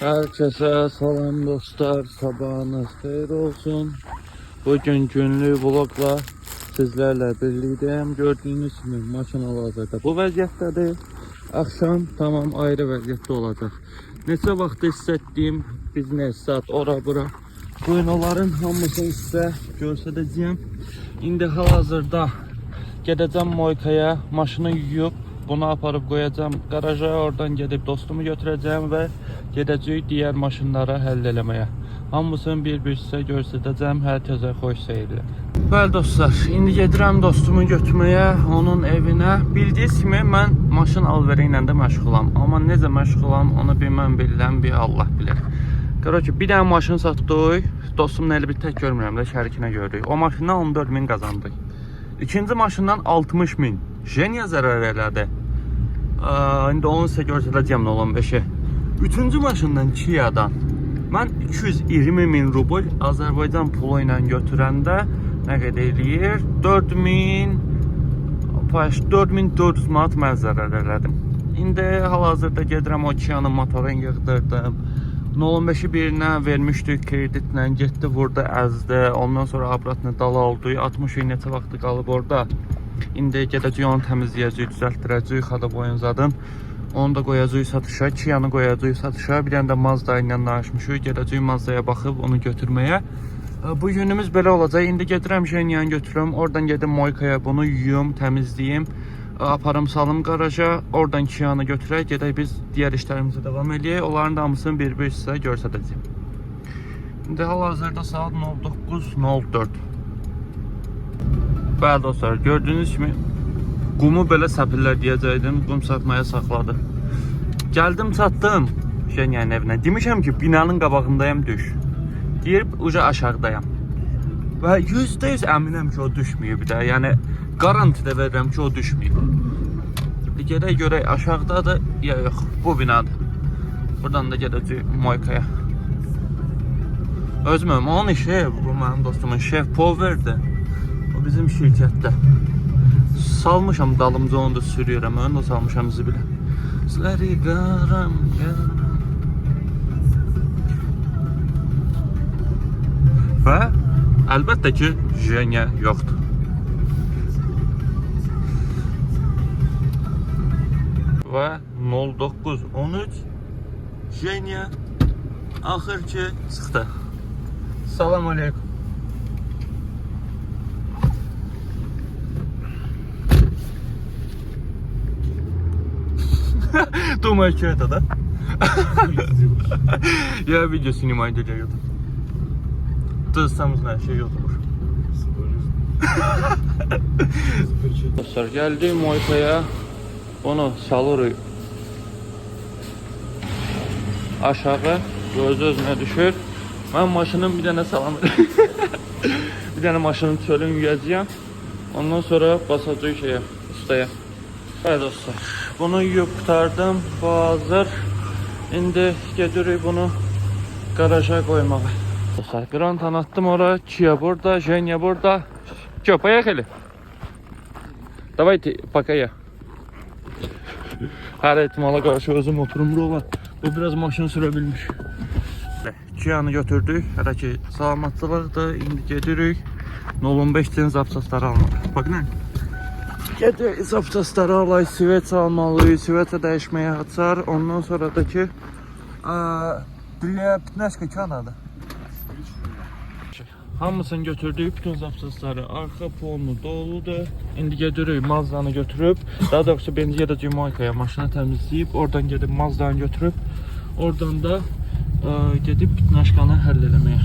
Herkese salam dostlar, sabahınız xeyir olsun. Bugün günlük vlogla sizlerle birlikteyim. Gördüğünüz gibi maşın hal-hazırda bu vəziyyətdədir. Akşam tamam ayrı vəziyyətdə olacaq. Neçə vaxt hissettiğim biznes saat ora bura. Bugün onların hamısını size göstərəcəyim. İndi hal-hazırda gedəcəm Moykaya, maşını yuyub bunu aparıb qoyacağım garaja, oradan gedib dostumu götürəcəm və gedəcəyik digər maşınlara həll eləməyə. Hamısını bir-bir sizə göstərəcəm. Hər kəsə xoş seyirlər. Bəli dostlar, indi gedirəm dostumu götürməyə, onun evinə. Bildiyiniz kimi mən maşın alveri ilə də məşğulam. Amma necə məşğulam onu bilməm bilirəm, bir Allah bilir. Qarşı bir dənə maşın satdıq. Dostumla elə bir tək görmürəm də şərikinə gördük. O maşından 14.000 qazandıq. İkinci maşından 60.000. Jenya zərər elədi. İndi onu sizə göstərəcəm 15-i. Üçüncü maşından Kia'dan mən 220.000 rubl Azərbaycan pulu ilə götürəndə nə qədər eləyir? 4.400 manat mən zərər elədim. İndi hal-hazırda gedirəm o Kia'nın motorunu yığdırdım. 15'i birinə vermişdik kreditlə, getdi vurdu, əzdi. Ondan sonra abratını dal oldu. 60 il neçə vaxtı qalıb orada. İndi gedəcəyik onu təmizləyəcəyik, düzəltdirəcəyik xadaboyun zadın. Onu da qoyacağıq satışa, Kia'nı qoyacağıq satışa. Bir dənə də Mazda ilə danışmışıq. Gedəcəyik Mazda'ya baxıb onu götürməyə. Bu günümüz belə olacaq. İndi gedirəm Jenyanı götürüm. Oradan gedim Moykaya, bunu yuyum, təmizləyim. Aparım salım garaja, oradan Kia'nı götürək, gedək biz digər işlərimizə davam edək. Onların da hamısını bir-bir sizə göstərəcəyim. İndi hal-hazırda saat 09:04. Bəli dostlar, gördüyünüz kimi qumu belə səpirlər deyəcəkdim, qum satmaya saxladı. Gəldim, çatdım Jenyanın evinə. Demişəm ki, binanın qabağındayım, düş. Deyib, uca aşağıdayım. Və %100 əminəm ki, o düşməyib də. Yəni, garanti də verirəm ki, o düşməyib. Gedək görək, aşağıdadır, ya yox, bu binadır. Buradan da gedəcək Moykaya. Özümüm, onun işi, bu mənim dostumun Şef Power'dir. O bizim şirkətdə. Salmışam dalımca, onu da sürüyorəm, onu da salmışam zibilə. Sizləri qaram, qaram. Və əlbəttə ki, Jenya yoxdur. Və 09:13 Jenya axır ki çıxdı. Salam aleykum. Думаю, что это, да? Я видео снимаю для YouTube. Ты сам знаешь, я YouTuber. Dostlar, geldim Moykaya. Onu salırıq aşağı, öz-özünə düşür. Mən maşının bir dənə salam bir dənə maşının çölünü yuyacağım. Ondan sonra basacağıq şeyə, ustaya. Evet dostlar, bunu yuyub qurtardım, bu hazır. İndi gedirik bunu garaja koymağa. Dostlar, grant anlattım ora, Kia burada, Jenya burada. Че, поехали? Давайте, пока я. Her ihtimala karşı özüm oturum bura. Bu biraz maşın sürebilmiş. Kia'nı götürdük. Hələ ki salamatçılıqdır. İndi gedirik. 05'ten zapsasları almalıyıq. Bak ne? Gedirik zapsasları alay, sivet almalıyıq. Sivetə dəyişməyə açar. Ondan sonra da ki Для пятнашка kanadı. Hamısını götürdük, bütün zapsasları, arxa polnu doludur. İndi gedirik Mazda'nı götürüb, daha doğrusu beni gedəcəyik Moykaya, maşını təmizləyib, oradan gedib Mazda'nı götürüb, oradan da gedib bitnaşkanı həll eləməyə.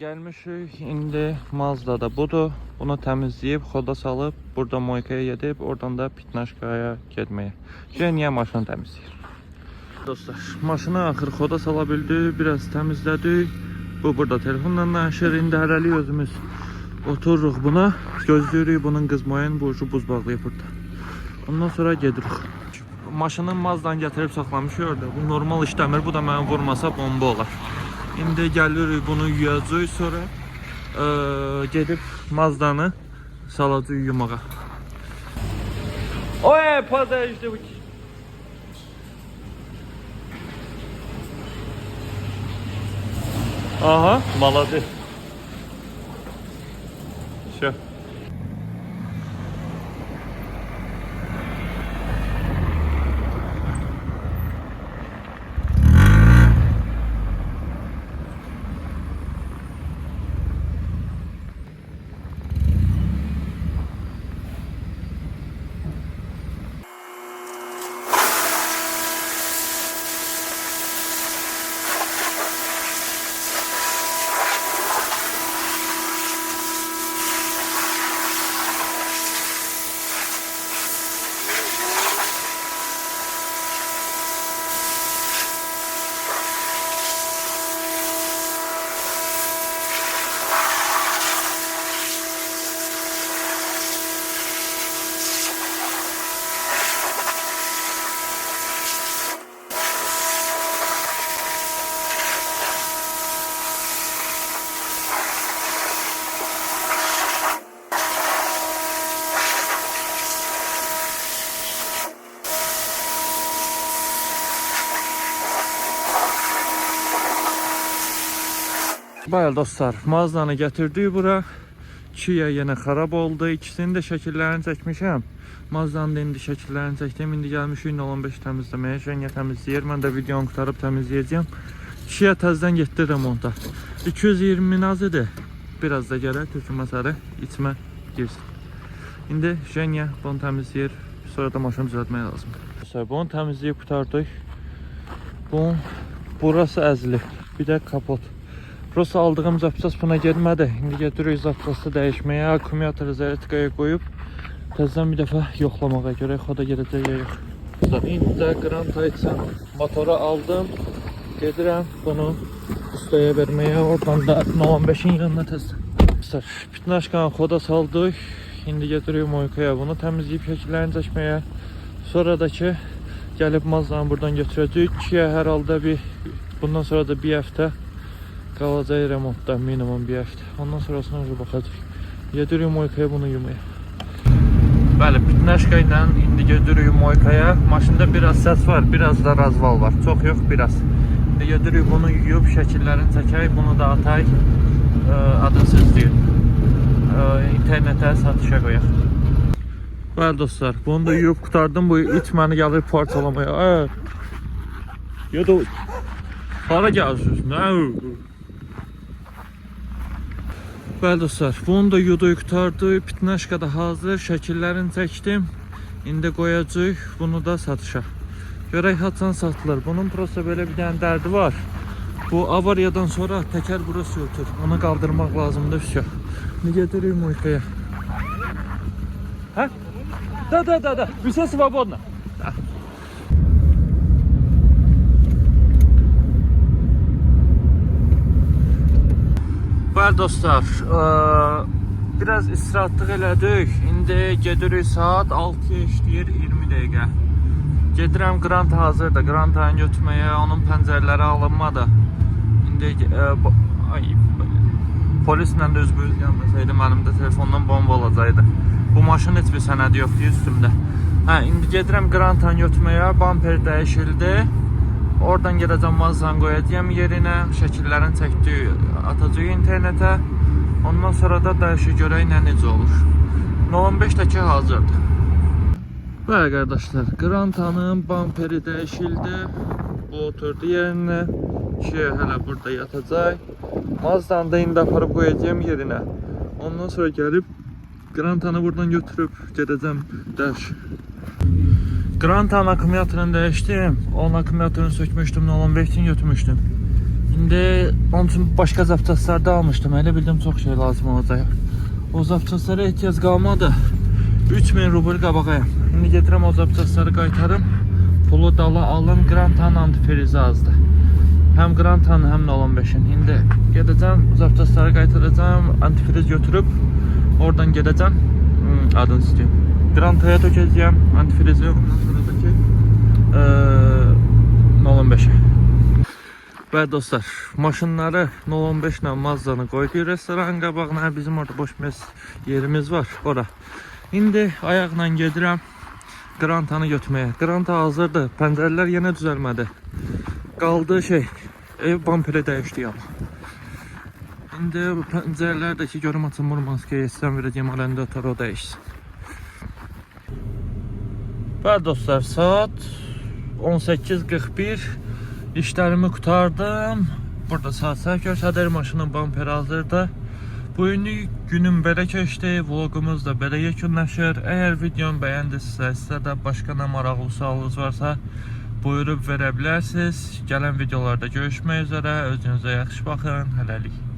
Gəlmişik, indi Mazda'da budur. Bunu təmizləyib, xoda salıb, burada Moykaya gedib, oradan da bitnaşkaya getməyə. Jenya maşını təmizləyir. Dostlar, maşını axır xoda sala bildik, biraz təmizlədik. Bu burada telefonla danışır. İndi hələlik özümüz otururuq buna. Gözləyirik bunun qızmayın, bu ucu buz bağlayıb burada. Ondan sonra gedirik. Maşını Mazdan gətirib saxlamışıq orada. Bu normal işləmir. Bu da mənə vurmasa bomba olar. İndi gəlirik bunu yuyacağıq, sonra gedib Mazdanı salacağıq yumağa. Oy, подожди. Aha, молодец. Все. Bəli dostlar, Mazda'nı gətirdik bura. Kia yenə xarab oldu. İkisinin də şəkillərini çəkmişəm. Mazda'nın da indi şəkillərini çəkdim. İndi gəlmişik 05 təmizləməyə. Jenya təmizləyir. Mən də videonu qutarıb təmizləyəcəm. Kia təzədən getdi remonta. 220 nazıdır. Biraz da gələr tökülməsəri içmə girsin. İndi Jenya bunu təmizləyir. Sonra da maşını düzəltmək lazımdır. Bunu təmizləyib qutardıq. Burası əzilib. Bir də kapot. Burası aldığım zapças buna gelmədi. İndi gedirik zapçası dəyişməyə, akkumulyator zərətikaya qoyub təzədən bir dəfə yoxlamağa görək, o da gedəcək ya yox. İndi də Granta üçün motoru aldım. Gedirəm bunu ustaya verməyə, oradan da 05'in yanına təzədən. Pitnaşkanı xoda saldıq. İndi gedirik Moykaya bunu təmizləyib şəkillərini çəkməyə. Sonra da ki gəlib Mazda'nı buradan götürəcəyik. Kia hər halda bundan sonra da bir həftə qalacaq remontda minimum bir həftə. Ondan sonrasına baxacaq. Gedirik Moykaya bunu yumaya. Bəli, Pitnaşka ilə indi gedirik Moykaya. Maşında biraz səs var, biraz da razval var. Çox yox, biraz. İndi gedirik bunu yuyub şəkillərini çəkək, bunu da ataq. Adını sözləyir. İnternetə satışa qoyaq. Bəli dostlar, bunu da yuyub qutardım. Bu it məni gəlir parçalamaya. Ya da hara gəlsin? Bəli dostlar, bunu da yuduq qutardı. Pitnaşka da hazır, şəkillərini çəkdim. İndi qoyacaq, bunu da satışa. Görək haçan satılır. Bunun prosta belə bir dənə dərdi var. Bu avariyadan sonra təkər burası ötür. Onu qaldırmaq lazımdır. Ne gedirik Moykaya. Hə? Da. Все свободно. Bəli dostlar, biraz istirahatlıq elədik. İndi gedirik saat 6'ya işləyir 20 dəqiqə. Gedirəm Granta hazırdır. Granta'nı götürməyə, onun pəncərələri alınmadı. İndi polislə də üzbüz gəlməsəydi mənim də telefondan bomba olacaqdı. Bu maşın heç bir sənədi yoxdur üstümdə. İndi gedirəm Granta'nı götürməyə, bamper dəyişildi. Oradan gedəcəm Mazda'nı qoyacağım yerinə, şəkillərini çəkdik, atacaq internetə. Ondan sonra da dəyişik görək necə olur. 05'dəki hazırdır. Bəli qardaşlar, Granta'nın bamperi dəyişildi. Bu oturdu yerinə. Kia hələ burada yatacaq. Mazda'nı da indi aparıb qoyacağım yerinə. Ondan sonra gəlib Granta'nı buradan götürüb gedəcəm dəş. Granta'nın akkumulyatorunu dəyişdim. Onun akkumulyatorunu sökmüşdüm, 05'ini götürmüşdüm. İndi onun üçün başqa zapçaslar da almışdım. Elə bildim çox şey lazım olacaq. O zapçaslara ehtiyac qalmadı. 3000 rubl qabağayam. İndi getirəm o zapçasları qaytarım. Pulu dala alım. Granta'nın antifrizi azdı. Həm Granta'nın həm 05'in. İndi gedəcəm zapçasları qaytaracağım. Antifriz götürüb oradan gedəcəm. Adını istəyim. Granta'ya tökəcəyəm antifrizi. Ondan sonra da ki 05'e. Bəli dostlar, maşınları 05 ilə Mazda'nı qoyduq restoran qabağına. Bizim orada boş yerimiz var ora. İndi ayaqla gedirəm Granta'nı götürməyə. Granta hazırdır. Pəncərələr yenə düzəlmədi. Qaldığı şey ev bamperi dəyişdi amma. İndi bu pəncərələrdəki görüm açılmır maskaya istəm verəcəyim aləndə ötər o dəyişsin. Bəli dostlar, saat 18:41 işlərimi qurtardım. Burada saat səhv göstərir, maşının bamperi hazırda. Bugünlük günüm belə keçdi, vlogumuz da belə yekunlaşır. Əgər videomu bəyəndisinizsə, sizə də başqa nə maraqlı sualınız varsa buyurub verə bilərsiniz. Gələn videolarda görüşmək üzrə, özünüzə yaxşı baxın, hələlik.